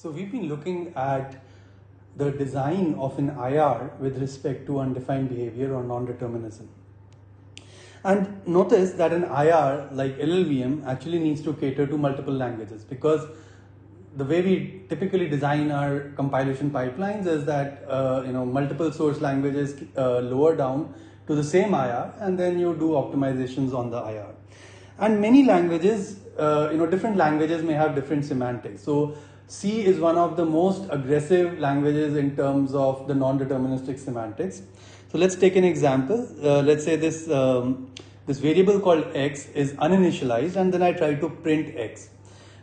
So we've been looking at the design of an IR with respect to undefined behavior or non-determinism. And notice that an IR like LLVM actually needs to cater to multiple languages, because the way we typically design our compilation pipelines is that multiple source languages lower down to the same IR, and then you do optimizations on the IR. And many languages, different languages may have different semantics. So C is one of the most aggressive languages in terms of the non-deterministic semantics. So let's take an example. Let's say this variable called x is uninitialized, and then I try to print x.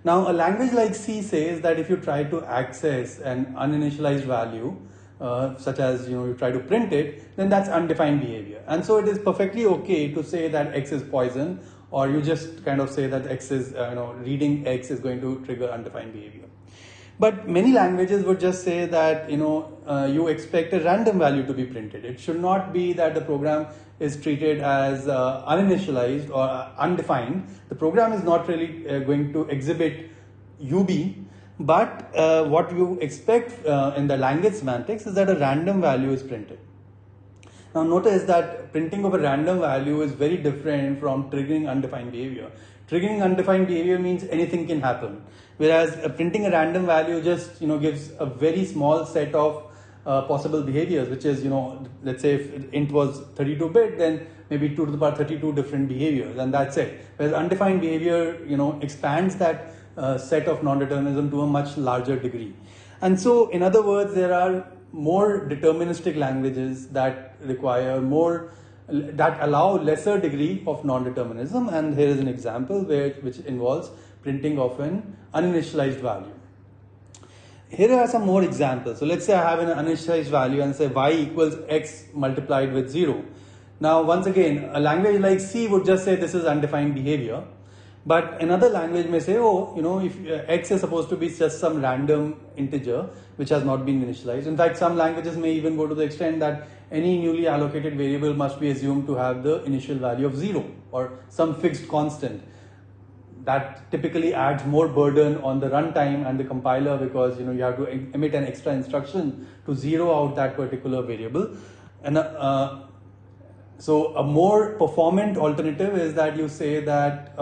Now, a language like C says that if you try to access an uninitialized value, such as you try to print it, then that's undefined behavior. And so it is perfectly okay to say that x is poison, or you just kind of say that x is reading x is going to trigger undefined behavior. But many languages would just say that you expect a random value to be printed. It should not be that the program is treated as uninitialized or undefined. The program is not really going to exhibit UB, but what you expect in the language semantics is that a random value is printed. Now notice that printing of a random value is very different from triggering undefined behavior. Triggering undefined behavior means anything can happen, whereas printing a random value just gives a very small set of possible behaviors, which is let's say if int was 32-bit, then maybe 2 to the power 32 different behaviors, and that's it. Whereas undefined behavior expands that set of non-determinism to a much larger degree. And so in other words, there are more deterministic languages that allow lesser degree of non-determinism, and here is an example which involves printing of an uninitialized value. Here are some more examples. So let's say I have an uninitialized value and say y equals x multiplied with 0. Now once again, a language like C would just say this is undefined behavior, but another language may say, if x is supposed to be just some random integer which has not been initialized. In fact, some languages may even go to the extent that any newly allocated variable must be assumed to have the initial value of 0 or some fixed constant. That typically adds more burden on the runtime and the compiler, because you have to emit an extra instruction to zero out that particular variable. And so a more performant alternative is that you say that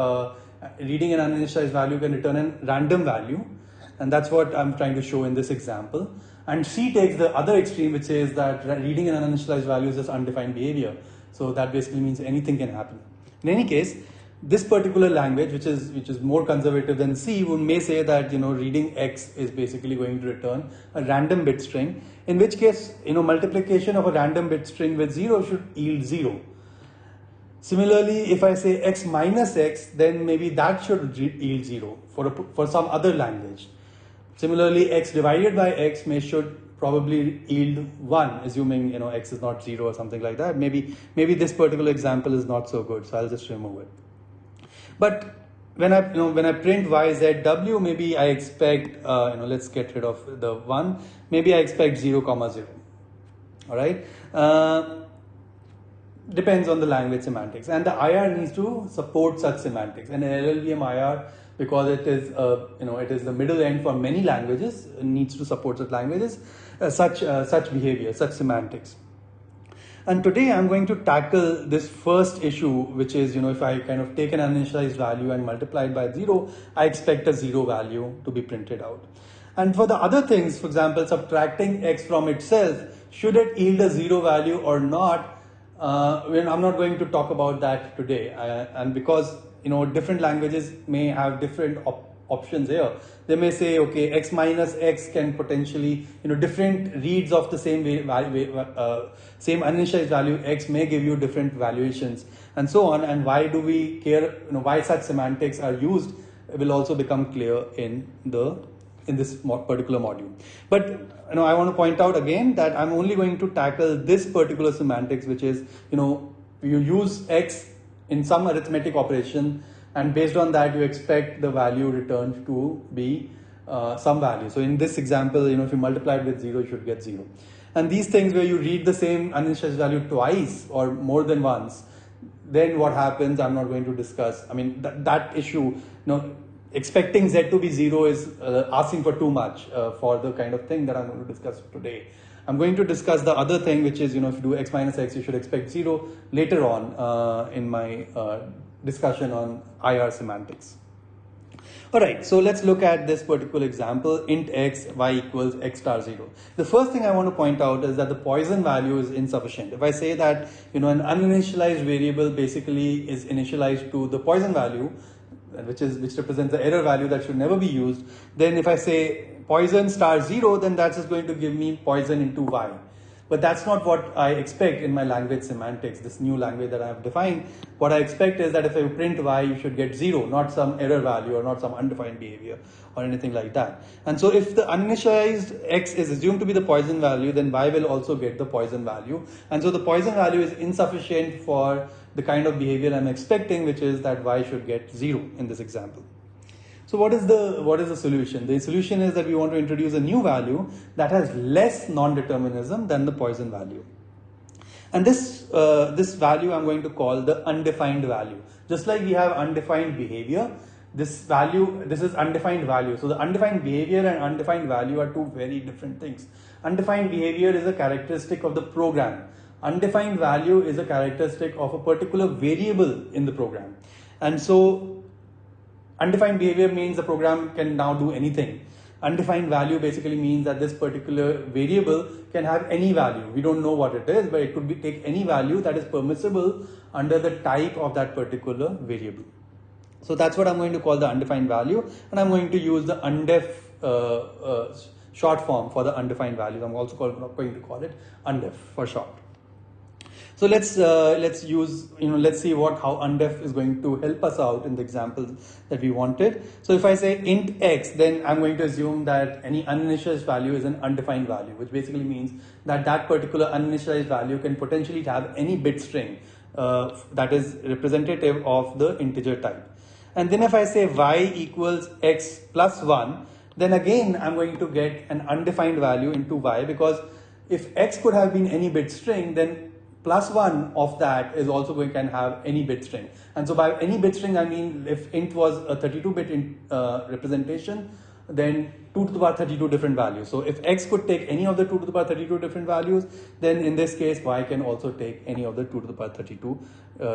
reading an uninitialized value can return a random value, and that's what I'm trying to show in this example. And C takes the other extreme, which says that reading an uninitialized value is just undefined behavior. So that basically means anything can happen. In any case, this particular language, which is more conservative than C, may say that reading x is basically going to return a random bit string, in which case multiplication of a random bit string with 0 should yield 0. Similarly, if I say x minus x, then maybe that should yield 0 for some other language. Similarly, x divided by x should probably yield 1, assuming x is not 0 or something like that. Maybe this particular example is not so good, so I'll just remove it. But when I print y, z, w, maybe I expect let's get rid of the 1. Maybe I expect 0, 0. All right. Depends on the language semantics, and the IR needs to support such semantics. And an LLVM IR, because it is it is the middle end for many languages, needs to support such languages, such behavior, such semantics. And today I'm going to tackle this first issue, which is if I kind of take an uninitialized value and multiply it by 0, I expect a 0 value to be printed out. And for the other things, for example, subtracting x from itself, should it yield a 0 value or not? I'm not going to talk about that today, and because different languages may have different options here. They may say, okay, x minus x can potentially, different reads of the same same uninitialized value x may give you different valuations, and so on. And why do we care? Why such semantics are used will also become clear in this particular module. But I want to point out again that I'm only going to tackle this particular semantics, which is you use x in some arithmetic operation, and based on that you expect the value returned to be some value. So in this example, if you multiply it with 0, you should get 0. And these things where you read the same uninitialized value twice or more than once, then what happens, I'm not going to discuss. I mean, that issue, expecting z to be 0 is asking for too much for the kind of thing that I'm going to discuss today. I'm going to discuss the other thing, which is, if you do x minus x, you should expect 0 later on in my discussion on IR semantics. Alright, so let's look at this particular example, int x, y equals x star 0. The first thing I want to point out is that the Poisson value is insufficient. If I say that, an uninitialized variable basically is initialized to the Poisson value, which represents the error value that should never be used, then if I say Poisson star 0, then that's just going to give me Poisson into y. But that's not what I expect in my language semantics, this new language that I have defined. What I expect is that if I print y, you should get 0, not some error value or not some undefined behavior or anything like that. And so if the uninitialized x is assumed to be the Poisson value, then y will also get the Poisson value. And so the Poisson value is insufficient for the kind of behavior I'm expecting, which is that y should get 0 in this example. So what is the solution? The solution is that we want to introduce a new value that has less non-determinism than the Poisson value. And this value I'm going to call the undefined value. Just like we have undefined behavior, this is undefined value. So the undefined behavior and undefined value are two very different things. Undefined behavior is a characteristic of the program. Undefined value is a characteristic of a particular variable in the program. And so undefined behavior means the program can now do anything. Undefined value basically means that this particular variable can have any value. We don't know what it is, but it could take any value that is permissible under the type of that particular variable. So that's what I'm going to call the undefined value, and I'm going to use the undef short form for the undefined values. I'm also going to call it undef for short. So let's see how undef is going to help us out in the example that we wanted. So if I say int x, then I'm going to assume that any uninitialized value is an undefined value, which basically means that that particular uninitialized value can potentially have any bit string that is representative of the integer type. And then if I say y equals x plus 1, then again I'm going to get an undefined value into y, because if x could have been any bit string, then plus 1 of that is also can have any bit string. And so by any bit string, I mean if int was a 32-bit representation, then 2 to the power 32 different values. So if x could take any of the 2 to the power 32 different values, then in this case y can also take any of the 2 to the power 32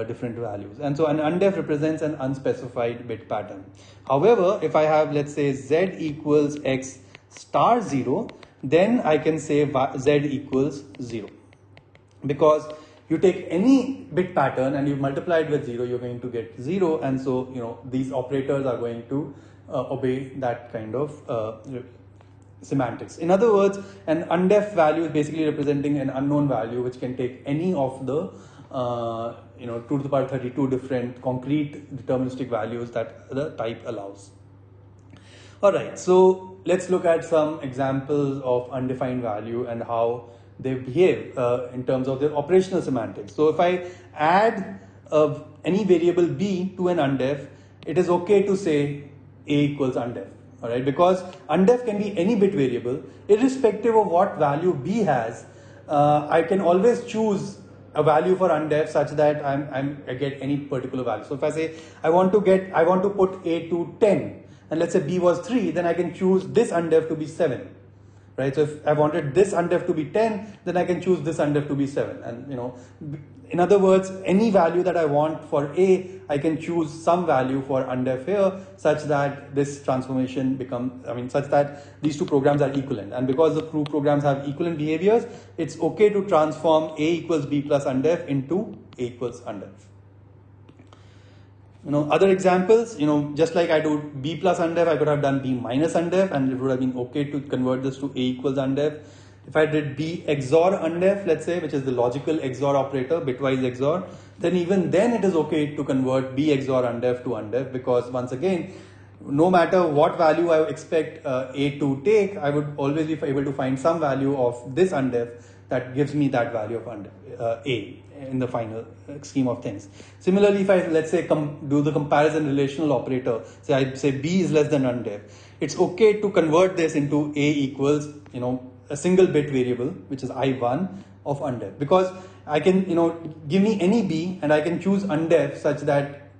different values. And so an undef represents an unspecified bit pattern. However, if I have, let's say, z equals x star 0, then I can say z equals 0. Because you take any bit pattern and you multiply it with 0, you're going to get 0, and so these operators are going to obey that kind of semantics. In other words, an undef value is basically representing an unknown value which can take any of the 2 to the power 32 different concrete deterministic values that the type allows. Alright, so let's look at some examples of undefined value and how they behave in terms of their operational semantics. So if I add any variable b to an undef, it is okay to say a equals undef, alright, because undef can be any bit variable. Irrespective of what value b has, I can always choose a value for undef such that I get any particular value. So if I say I want to put a to 10, and let's say b was 3, then I can choose this undef to be 7. Right? So if I wanted this undef to be 10, then I can choose this undef to be 7. And in other words, any value that I want for a, I can choose some value for undef here, such that this transformation such that these two programs are equivalent. And because the two programs have equivalent behaviors, it's okay to transform a equals b plus undef into a equals undef. Other examples, just like I do b plus undef, I could have done b minus undef, and it would have been okay to convert this to a equals undef. If I did b XOR undef, let's say, which is the logical XOR operator, bitwise XOR, then even then it is okay to convert b XOR undef to undef, because once again, no matter what value I expect a to take, I would always be able to find some value of this undef that gives me that value of undef, a in the final scheme of things. Similarly, if I, let's say, do the comparison relational operator, say I say b is less than undef, it's okay to convert this into a equals, a single bit variable, which is I1 of undef, because I can, give me any b and I can choose undef such that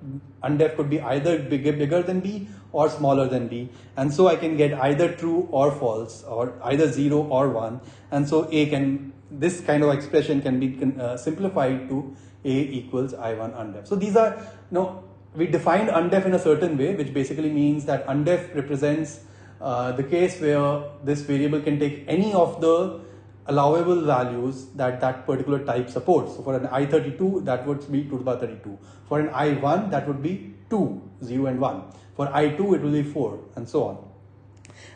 undef could be either bigger than b or smaller than b, and so I can get either true or false, or either 0 or 1, and so this kind of expression can be simplified to a equals I1 undef. So these are, we defined undef in a certain way, which basically means that undef represents the case where this variable can take any of the allowable values that that particular type supports. So for an I32, that would be 2 to the power 32. For an I1, that would be 2, 0 and 1. For I2, it will be 4, and so on.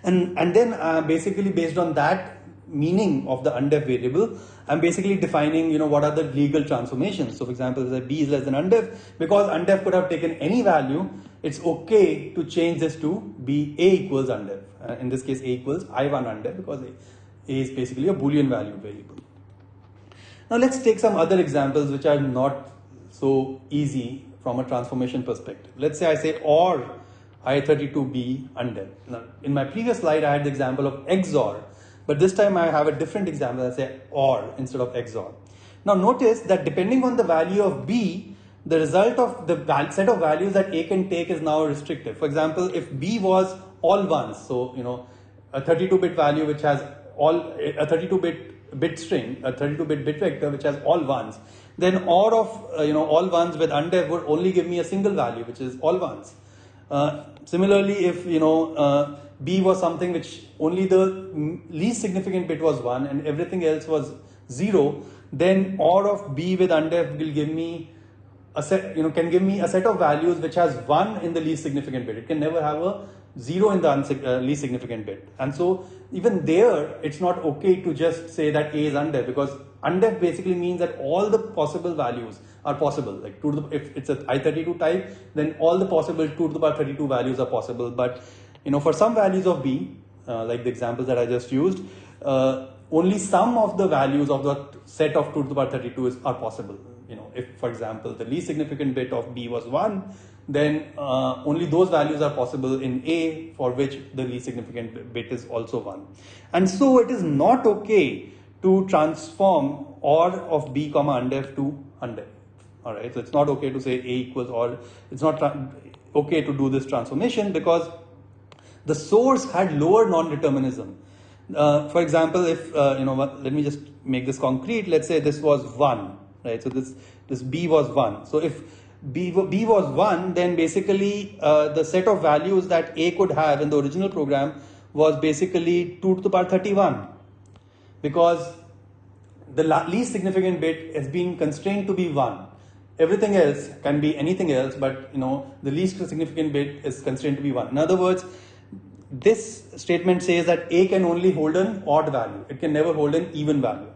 And then basically based on that meaning of the undef variable, I'm basically defining, what are the legal transformations. So for example, if b is less than undef, because undef could have taken any value, it's okay to change this to be a equals undef. In this case, a equals I1 undef, because a is basically a Boolean value variable. Now let's take some other examples which are not so easy from a transformation perspective. Let's say I say or I32b undef. Now in my previous slide I had the example of XOR, but this time I have a different example. I say or instead of XOR. Now notice that depending on the value of b, the result of the set of values that a can take is now restrictive. For example, if b was all ones, so a 32-bit value which has a 32-bit bit string, a 32-bit bit vector which has all ones, then OR of all ones with undef would only give me a single value, which is all ones. Similarly, if b was something which only the least significant bit was 1 and everything else was 0, then OR of b with undef will give me a set, can give me a set of values which has 1 in the least significant bit. It can never have a 0 in the least significant bit. And so even there, it's not okay to just say that a is undef, because undef basically means that all the possible values are possible. Like if it's a I32 type, then all the possible 2 to the power 32 values are possible. But for some values of b, like the examples that I just used, only some of the values of the set of 2 to the power 32 are possible. If, for example, the least significant bit of b was 1, then only those values are possible in A for which the least significant bit is also 1. And so it is not okay to transform OR of b comma undef to undef. Alright, so it's not okay to say A equals OR. It's not okay to do this transformation because the source had lower non-determinism. For example, if, let me just make this concrete. Let's say this was 1, right? So this b was 1. So if b was 1, then basically the set of values that a could have in the original program was basically 2 to the power 31, because the least significant bit is being constrained to be 1. Everything else can be anything else, but the least significant bit is constrained to be 1. In other words, this statement says that a can only hold an odd value. It can never hold an even value.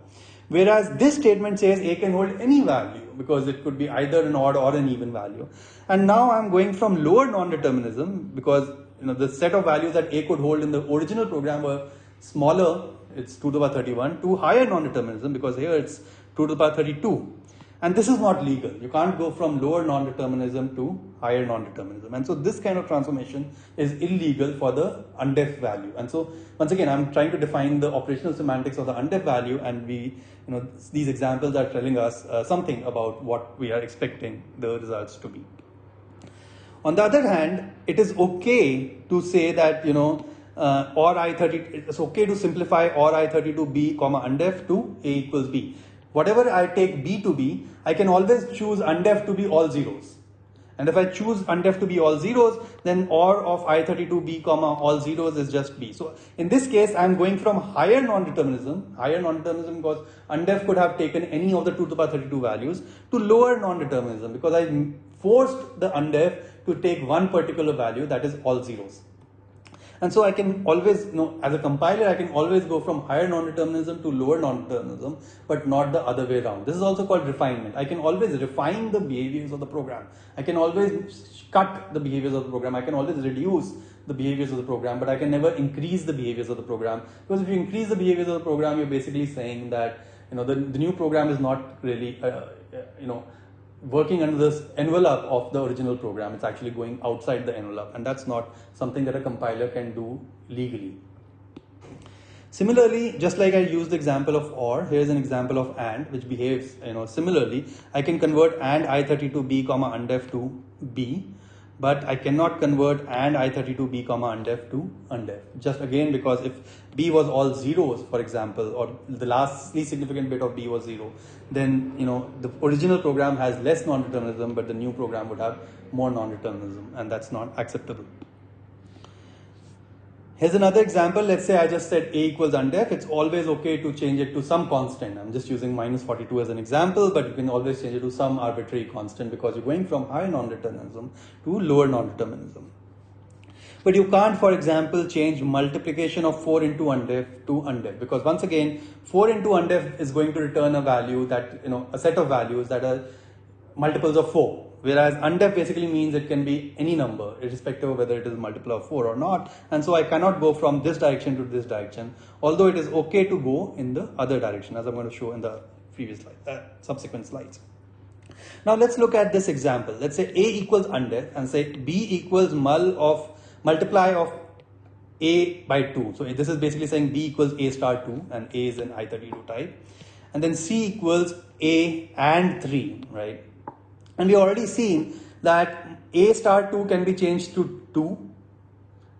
Whereas this statement says a can hold any value, because it could be either an odd or an even value. And now I'm going from lower non-determinism, because the set of values that a could hold in the original program were smaller, it's 2 to the power 31, to higher non-determinism, because here it's 2 to the power 32. And this is not legal. You can't go from lower non-determinism to higher non-determinism. And so this kind of transformation is illegal for the undef value. And so once again, I'm trying to define the operational semantics of the undef value, and these examples are telling us something about what we are expecting the results to be. On the other hand, it is okay to say that, or I30, it's okay to simplify or I32b comma undef to a equals b. Whatever I take b to be, I can always choose undef to be all zeros. And if I choose undef to be all zeros, then OR of I32b comma all zeros is just b. So in this case, I'm going from higher non-determinism because undef could have taken any of the 2 to the power 32 values, to lower non-determinism, because I forced the undef to take one particular value, that is all zeros. And so I can always, as a compiler, I can always go from higher non-determinism to lower non-determinism, but not the other way around. This is also called refinement. I can always refine the behaviors of the program. I can always cut the behaviors of the program. I can always reduce the behaviors of the program, but I can never increase the behaviors of the program. Because if you increase the behaviors of the program, you're basically saying that, the new program is not really, working under this envelope of the original program. It's actually going outside the envelope, and that's not something that a compiler can do legally. Similarly, just like I used the example of OR, here's an example of AND, which behaves similarly. I can convert AND I32b comma undef to b. but I cannot convert and I32b comma undef to undef. Just again because if b was all zeros, for example, or the least significant bit of b was 0, then the original program has less non-determinism, but the new program would have more non-determinism, and that's not acceptable. Here's another example. Let's say I just said a equals undef. It's always okay to change it to some constant. I'm just using minus 42 as an example, but you can always change it to some arbitrary constant because you're going from higher non-determinism to lower non-determinism. But you can't, for example, change multiplication of 4 into undef to undef, because once again, 4 into undef is going to return a value that, a set of values that are multiples of 4. Whereas undef basically means it can be any number, irrespective of whether it is a multiple of 4 or not. And so I cannot go from this direction to this direction, although it is okay to go in the other direction, as I'm going to show in the previous slide, subsequent slides. Now let's look at this example. Let's say a equals undef and say b equals multiply of a by 2. So this is basically saying b equals a star 2, and a is an I32 type. And then c equals a and 3, right? And we already seen that a star 2 can be changed to 2,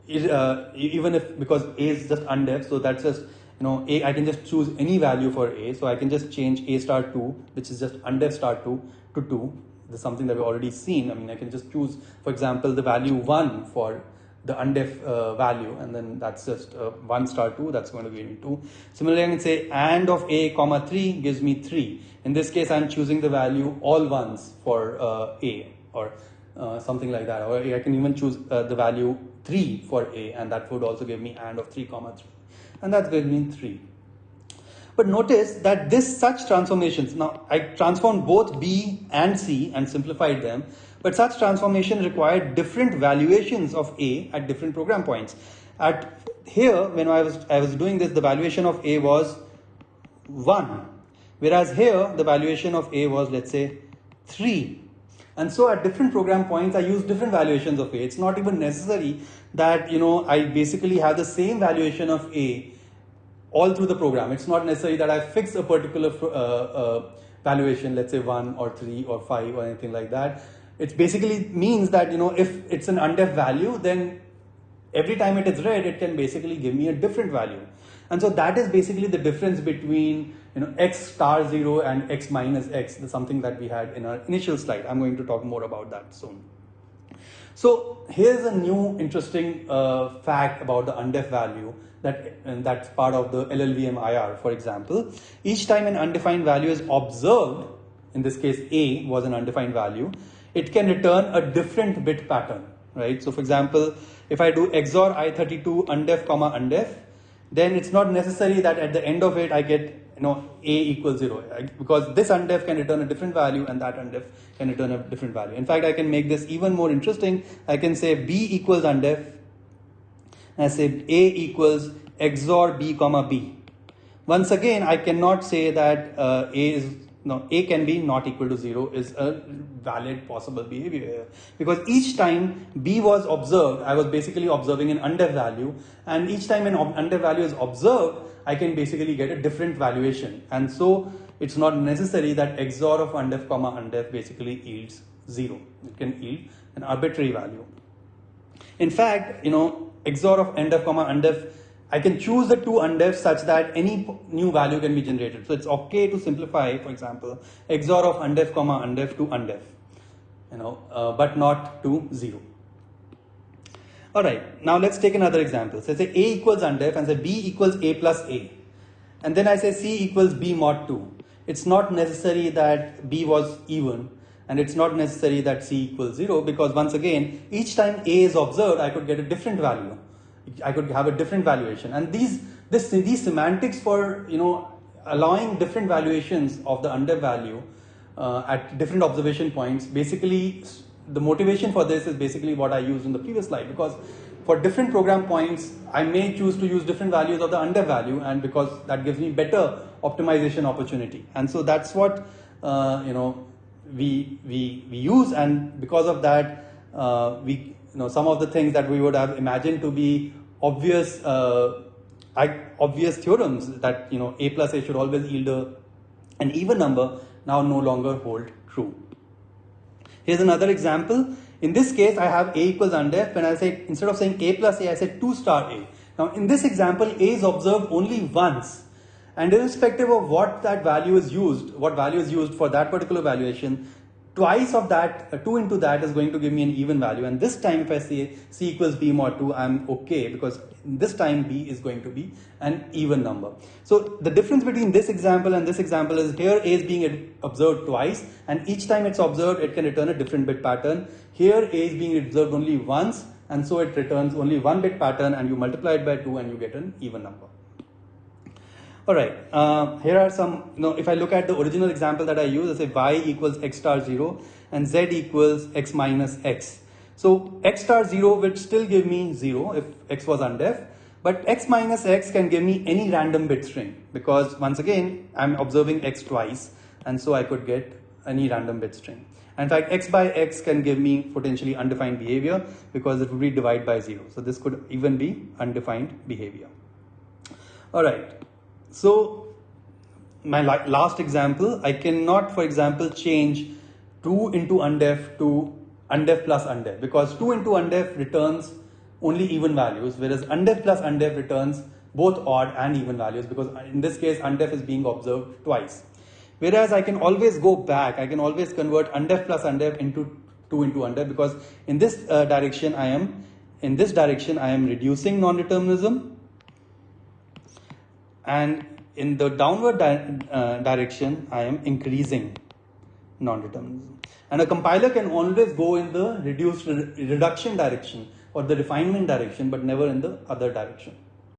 even if, because a is just undef, so that's just, a, I can just choose any value for a, so I can just change a star 2, which is just undef star 2, to 2. This is something that we've already seen. I mean, I can just choose, for example, the value 1 for the undef value, and then that's just 1 star 2, that's going to be 2. Similarly, I can say and of a comma 3 gives me 3. In this case, I'm choosing the value all ones for a, or something like that. Or I can even choose the value 3 for a, and that would also give me and of 3 comma 3. And that's gives me 3. But notice that such transformations, now I transformed both b and c and simplified them, but such transformation required different valuations of a at different program points. Here, when I was doing this, the valuation of a was 1, whereas here the valuation of a was, let's say, 3. And so at different program points, I use different valuations of a. It's not even necessary that I basically have the same valuation of a all through the program. It's not necessary that I fix a particular valuation, let's say 1 or 3 or 5 or anything like that. It basically means that, if it's an undef value, then every time it is read, it can basically give me a different value. And so that is basically the difference between, x star 0 and x minus x, something that we had in our initial slide. I'm going to talk more about that soon. So here's a new interesting fact about the undef value that's part of the LLVM IR, for example. Each time an undefined value is observed, in this case a was an undefined value, it can return a different bit pattern, right? So for example, if I do XOR I32 undef comma undef, then it's not necessary that at the end of it I get a equals 0, because this undef can return a different value and that undef can return a different value. In fact, I can make this even more interesting. I can say b equals undef, and I say a equals XOR b comma b. Once again, I cannot say that a can be not equal to 0 is a valid possible behavior here, because each time b was observed, I was basically observing an undef value, and each time an undef value is observed, I can basically get a different valuation. And so it's not necessary that XOR of undef comma undef basically yields 0. It can yield an arbitrary value. In fact, XOR of undef comma undef, I can choose the two undefs such that any new value can be generated. So it's okay to simplify, for example, XOR of undef comma undef to undef, but not to 0. All right, now let's take another example. So say a equals undef and say b equals a plus a. And then I say c equals b mod 2. It's not necessary that b was even, and it's not necessary that c equals 0, because once again, each time a is observed, I could get a different value. I could have a different valuation. And these semantics for, allowing different valuations of the undef value at different observation points, basically the motivation for this is basically what I used in the previous slide, because for different program points, I may choose to use different values of the undef value, and because that gives me better optimization opportunity. And so that's what, we use, and because of that, some of the things that we would have imagined to be obvious theorems that, a plus a should always yield an even number, now no longer hold true. Here's another example. In this case, I have a equals undef. When I say, instead of saying a plus a, I said 2 star a. Now in this example, a is observed only once. And irrespective of what that value is used, what value is used for that particular valuation, twice of that, 2 into that is going to give me an even value. And this time if I say c equals b mod 2, I'm okay, because this time b is going to be an even number. So the difference between this example and this example is here a is being observed twice, and each time it's observed it can return a different bit pattern. Here a is being observed only once, and so it returns only one bit pattern, and you multiply it by 2 and you get an even number. Alright, here are some, if I look at the original example that I use, I say y equals x star 0 and z equals x minus x. So x star 0 would still give me 0 if x was undef, but x minus x can give me any random bit string, because once again I'm observing x twice, and so I could get any random bit string. In fact, x by x can give me potentially undefined behavior, because it would be divide by 0. So this could even be undefined behavior. Alright. So my last example, I cannot, for example, change 2 into undef to undef plus undef, because 2 into undef returns only even values, whereas undef plus undef returns both odd and even values, because in this case undef is being observed twice. Whereas I can always go back, I can always convert undef plus undef into 2 into undef, because in this direction I am reducing non-determinism, and in the downward direction, I am increasing non-determinism. And a compiler can always go in the reduction direction or the refinement direction, but never in the other direction.